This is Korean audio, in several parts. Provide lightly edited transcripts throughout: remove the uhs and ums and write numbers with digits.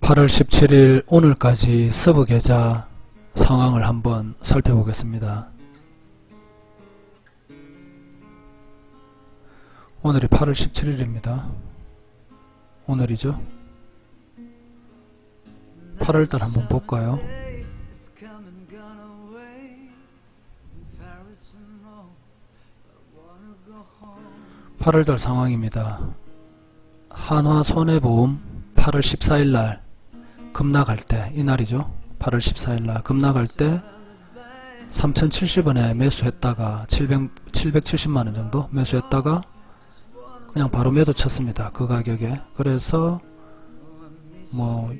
(8월 17일) 오늘까지 서브 계좌 상황을 한번 살펴보겠습니다. 오늘이 8월 17일입니다. 오늘이죠. 8월달 한번 볼까요? 8월달 상황입니다. 한화손해보험 8월 14일날 급락할 때, 이날이죠. 8월 14일날 급락할 때 3070원에 매수했다가 770만원 정도 매수했다가 그냥 바로 매도 쳤습니다. 그 가격에. 그래서 뭐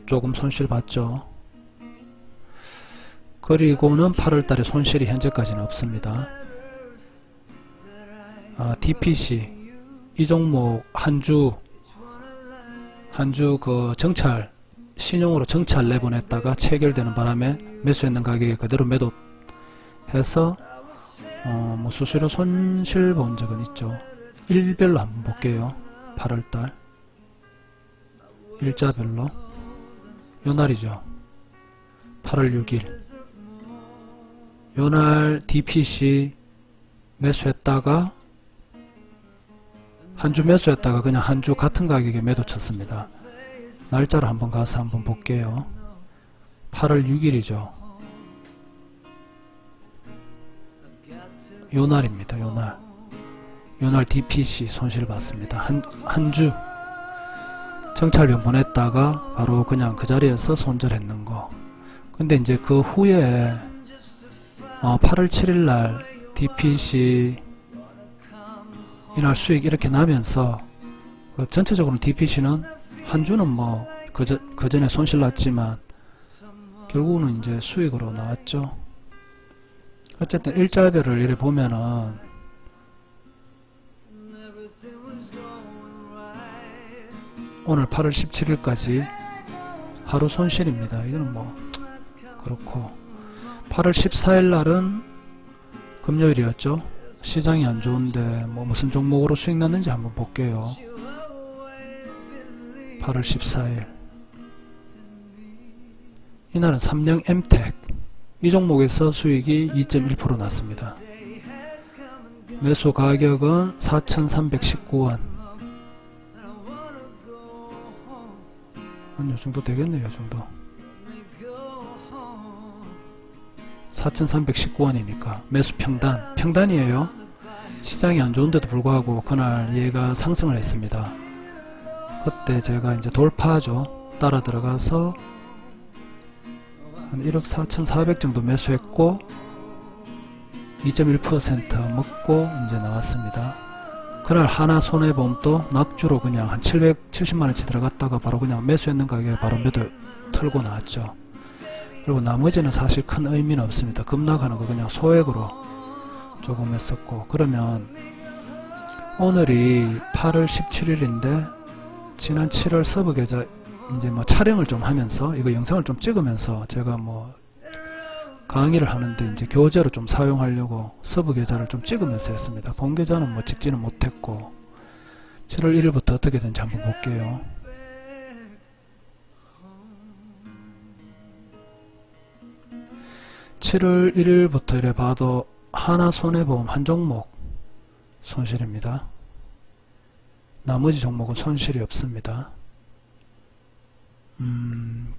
조금 손실 봤죠. 그리고는 8월달에 손실이 현재까지는 없습니다. DPC 이 종목 한주 그 정찰 신용으로 정찰 내보냈다가 체결되는 바람에 매수했는 가격에 그대로 매도해서 뭐 수수료 손실 본 적은 있죠. 일별로 한번 볼게요. 8월달 일자별로 요날이죠. 8월 6일 요날 DPC 매수했다가 한주 매수했다가 그냥 한주 같은 가격에 매도 쳤습니다. 날짜로 한번 가서 한번 볼게요. 8월 6일이죠. 요날입니다. 요날 DPC 손실 봤습니다. 한주 정찰병 보냈다가 바로 그냥 그 자리에서 손절했는 거. 근데 이제 그 후에 8월 7일날 DPC 이날 수익 이렇게 나면서 전체적으로 DPC는 한주는 뭐 그 전에 손실 났지만 결국은 이제 수익으로 나왔죠. 어쨌든 일자별을 이렇게 보면은 오늘 8월 17일까지 하루 손실입니다. 이거는 뭐 그렇고 8월 14일 날은 금요일이었죠. 시장이 안 좋은데 뭐 무슨 종목으로 수익 났는지 한번 볼게요. 8월 14일 이날은 삼성 엠텍 이 종목에서 수익이 2.1% 났습니다. 매수 가격은 4,319원. 한 요정도 되겠네요. 요정도 4,319원이니까 매수 평단이에요. 시장이 안 좋은데도 불구하고 그날 얘가 상승을 했습니다. 그때 제가 이제 돌파하죠. 따라 들어가서 한 1억 4,400 정도 매수했고 2.1% 먹고 이제 나왔습니다. 그날 하나손해보험도 낙주로 그냥 한 770만원치 들어갔다가 바로 그냥 매수했는 가격에 바로 매도 털고 나왔죠. 그리고 나머지는 사실 큰 의미는 없습니다. 급락하는 거 그냥 소액으로 조금 했었고. 그러면 오늘이 8월 17일인데 지난 7월 서브 계좌 이제 뭐 촬영을 좀 하면서 이거 영상을 좀 찍으면서 제가 뭐 강의를 하는데 이제 교재로 좀 사용하려고 서브 계좌를 좀 찍으면서 했습니다. 본 계좌는 뭐 찍지는 못했고 7월 1일부터 어떻게 된지 한번 볼게요. (7월 1일부터) 이래 봐도 하나손해보험 한 종목 손실입니다. 나머지 종목은 손실이 없습니다.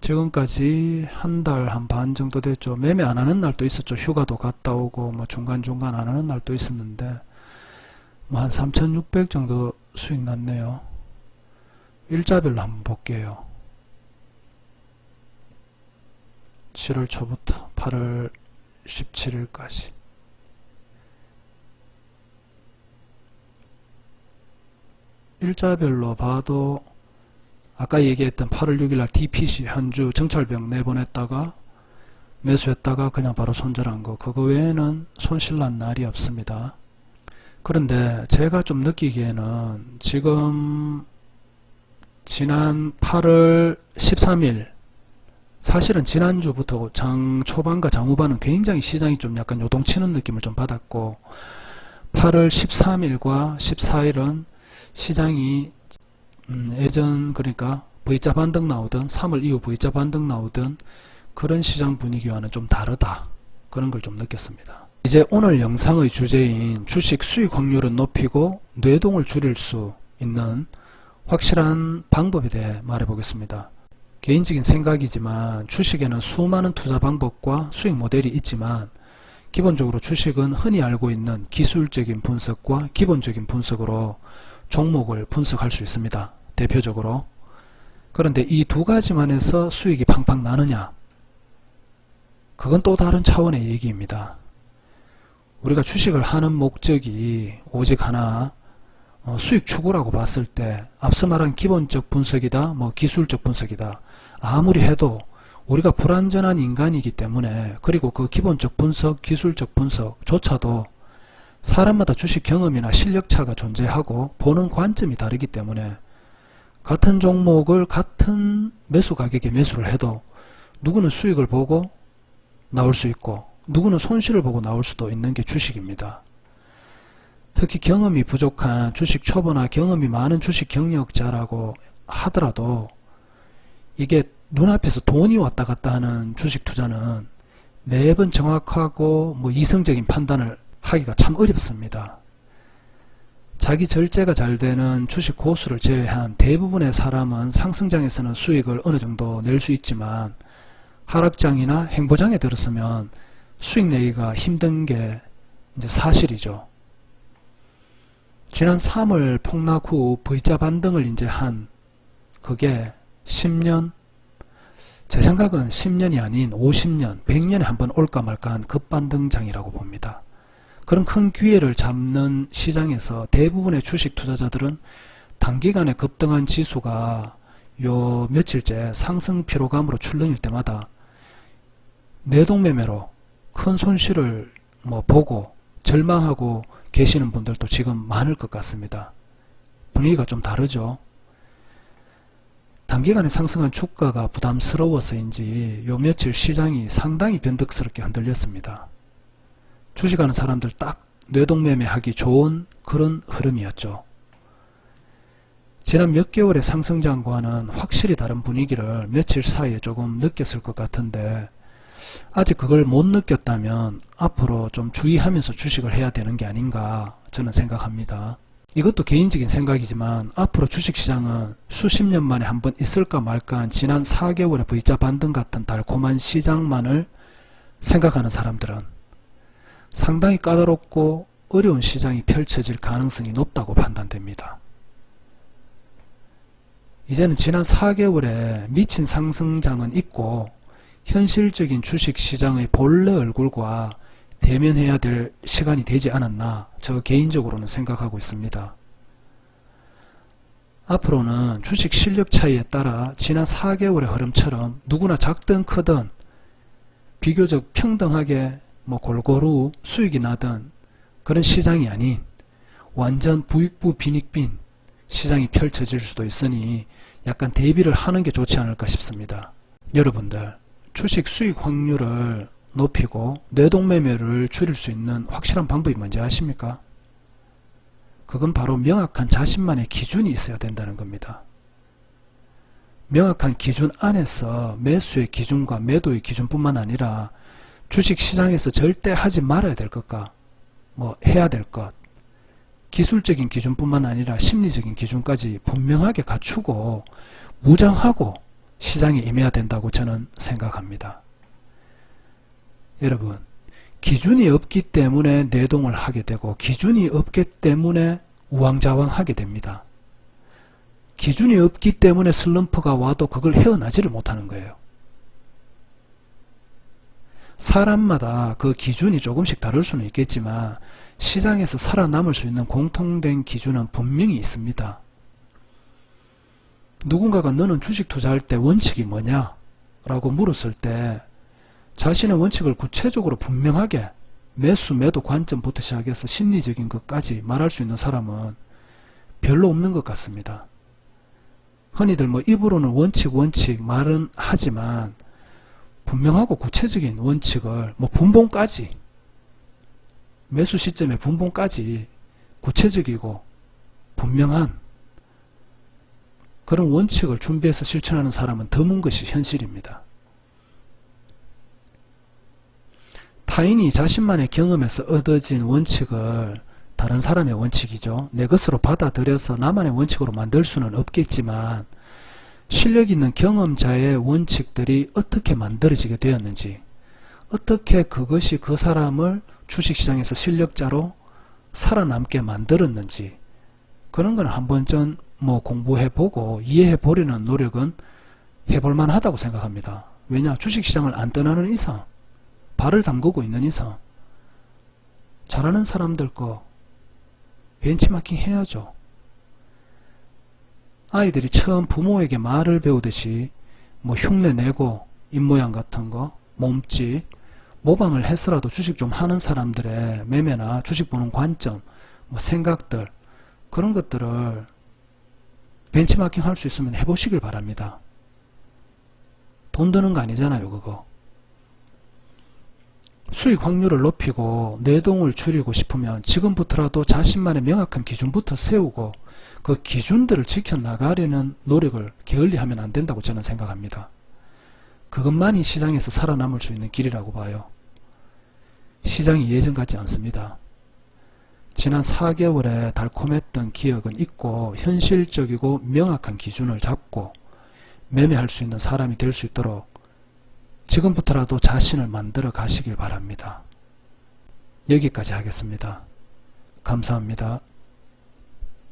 지금까지 한 달 한 반 정도 됐죠. 매매 안 하는 날도 있었죠. 휴가도 갔다 오고 뭐 중간중간 안 하는 날도 있었는데 뭐 한 3,600 정도 수익 났네요. 일자별로 한번 볼게요. 7월 초부터 8월 17일까지. 일자별로 봐도 아까 얘기했던 8월 6일날 DPC 현주 정찰병 내보냈다가 매수했다가 그냥 바로 손절한 거, 그거 외에는 손실난 날이 없습니다. 그런데 제가 좀 느끼기에는 지금 지난 8월 13일, 사실은 지난주부터 장 초반과 장 후반은 굉장히 시장이 좀 약간 요동치는 느낌을 좀 받았고, 8월 13일과 14일은 시장이 예전 그러니까 V자 반등 나오던 3월 이후 V자 반등 나오던 그런 시장 분위기와는 좀 다르다, 그런 걸 좀 느꼈습니다. 이제 오늘 영상의 주제인 주식 수익 확률을 높이고 뇌동을 줄일 수 있는 확실한 방법에 대해 말해 보겠습니다. 개인적인 생각이지만 주식에는 수많은 투자 방법과 수익 모델이 있지만 기본적으로 주식은 흔히 알고 있는 기술적인 분석과 기본적인 분석으로 종목을 분석할 수 있습니다. 대표적으로. 그런데 이 두 가지만 해서 수익이 팡팡 나느냐? 그건 또 다른 차원의 얘기입니다. 우리가 주식을 하는 목적이 오직 하나, 수익 추구라고 봤을 때 앞서 말한 기본적 분석이다, 기술적 분석이다, 아무리 해도 우리가 불완전한 인간이기 때문에, 그리고 그 기본적 분석, 기술적 분석조차도 사람마다 주식 경험이나 실력차가 존재하고 보는 관점이 다르기 때문에 같은 종목을 같은 매수 가격에 매수를 해도 누구는 수익을 보고 나올 수 있고 누구는 손실을 보고 나올 수도 있는 게 주식입니다. 특히 경험이 부족한 주식 초보나 경험이 많은 주식 경력자라고 하더라도 이게 눈앞에서 돈이 왔다 갔다 하는 주식 투자는 매번 정확하고 이성적인 판단을 하기가 참 어렵습니다. 자기 절제가 잘 되는 주식 고수를 제외한 대부분의 사람은 상승장에서는 수익을 어느 정도 낼 수 있지만 하락장이나 행보장에 들었으면 수익 내기가 힘든 게 이제 사실이죠. 지난 3월 폭락 후 V자 반등을 이제 한 그게 10년, 제 생각은 10년이 아닌 50년, 100년에 한 번 올까 말까한 급반등장이라고 봅니다. 그런 큰 기회를 잡는 시장에서 대부분의 주식 투자자들은 단기간에 급등한 지수가 요 며칠째 상승 피로감으로 출렁일 때마다 내동매매로 큰 손실을 보고 절망하고 계시는 분들도 지금 많을 것 같습니다. 분위기가 좀 다르죠. 단기간에 상승한 주가가 부담스러워서인지 요 며칠 시장이 상당히 변덕스럽게 흔들렸습니다. 주식하는 사람들 딱 뇌동매매하기 좋은 그런 흐름이었죠. 지난 몇 개월의 상승장과는 확실히 다른 분위기를 며칠 사이에 조금 느꼈을 것 같은데, 아직 그걸 못 느꼈다면 앞으로 좀 주의하면서 주식을 해야 되는 게 아닌가 저는 생각합니다. 이것도 개인적인 생각이지만 앞으로 주식시장은 수십 년 만에 한 번 있을까 말까한 지난 4개월의 V자 반등 같은 달콤한 시장만을 생각하는 사람들은 상당히 까다롭고 어려운 시장이 펼쳐질 가능성이 높다고 판단됩니다. 이제는 지난 4개월의 미친 상승장은 있고 현실적인 주식시장의 본래 얼굴과 대면해야 될 시간이 되지 않았나 저 개인적으로는 생각하고 있습니다. 앞으로는 주식 실력 차이에 따라 지난 4개월의 흐름처럼 누구나 작든 크든 비교적 평등하게 골고루 수익이 나던 그런 시장이 아닌 완전 부익부 빈익빈 시장이 펼쳐질 수도 있으니 약간 대비를 하는 게 좋지 않을까 싶습니다. 여러분들, 주식 수익 확률을 높이고 뇌동매매를 줄일 수 있는 확실한 방법이 뭔지 아십니까? 그건 바로 명확한 자신만의 기준이 있어야 된다는 겁니다. 명확한 기준 안에서 매수의 기준과 매도의 기준뿐만 아니라 주식시장에서 절대 하지 말아야 될 것과 해야 될 것, 기술적인 기준뿐만 아니라 심리적인 기준까지 분명하게 갖추고 무장하고 시장에 임해야 된다고 저는 생각합니다. 여러분, 기준이 없기 때문에 내동을 하게 되고 기준이 없기 때문에 우왕좌왕하게 됩니다. 기준이 없기 때문에 슬럼프가 와도 그걸 헤어나지를 못하는 거예요. 사람마다 그 기준이 조금씩 다를 수는 있겠지만 시장에서 살아남을 수 있는 공통된 기준은 분명히 있습니다. 누군가가 너는 주식 투자할 때 원칙이 뭐냐? 라고 물었을 때 자신의 원칙을 구체적으로 분명하게 매수, 매도 관점부터 시작해서 심리적인 것까지 말할 수 있는 사람은 별로 없는 것 같습니다. 흔히들 뭐 입으로는 원칙 말은 하지만 분명하고 구체적인 원칙을 뭐 분봉까지 매수 시점의 분봉까지 구체적이고 분명한 그런 원칙을 준비해서 실천하는 사람은 드문 것이 현실입니다. 타인이 자신만의 경험에서 얻어진 원칙을 다른 사람의 원칙이죠. 내 것으로 받아들여서 나만의 원칙으로 만들 수는 없겠지만 실력 있는 경험자의 원칙들이 어떻게 만들어지게 되었는지, 어떻게 그것이 그 사람을 주식시장에서 실력자로 살아남게 만들었는지, 그런 건 한 번쯤 공부해보고 이해해보려는 노력은 해볼만 하다고 생각합니다. 왜냐? 주식시장을 안 떠나는 이상, 발을 담그고 있는 이상 잘하는 사람들 거 벤치마킹 해야죠. 아이들이 처음 부모에게 말을 배우듯이 흉내 내고 입모양 같은 거, 몸짓, 모방을 해서라도 주식 좀 하는 사람들의 매매나 주식 보는 관점, 생각들, 그런 것들을 벤치마킹 할 수 있으면 해보시길 바랍니다. 돈 드는 거 아니잖아요, 그거. 수익 확률을 높이고 내동을 줄이고 싶으면 지금부터라도 자신만의 명확한 기준부터 세우고 그 기준들을 지켜나가려는 노력을 게을리하면 안 된다고 저는 생각합니다. 그것만이 시장에서 살아남을 수 있는 길이라고 봐요. 시장이 예전 같지 않습니다. 지난 4개월에 달콤했던 기억은 잊고 현실적이고 명확한 기준을 잡고 매매할 수 있는 사람이 될 수 있도록 지금부터라도 자신을 만들어 가시길 바랍니다. 여기까지 하겠습니다. 감사합니다.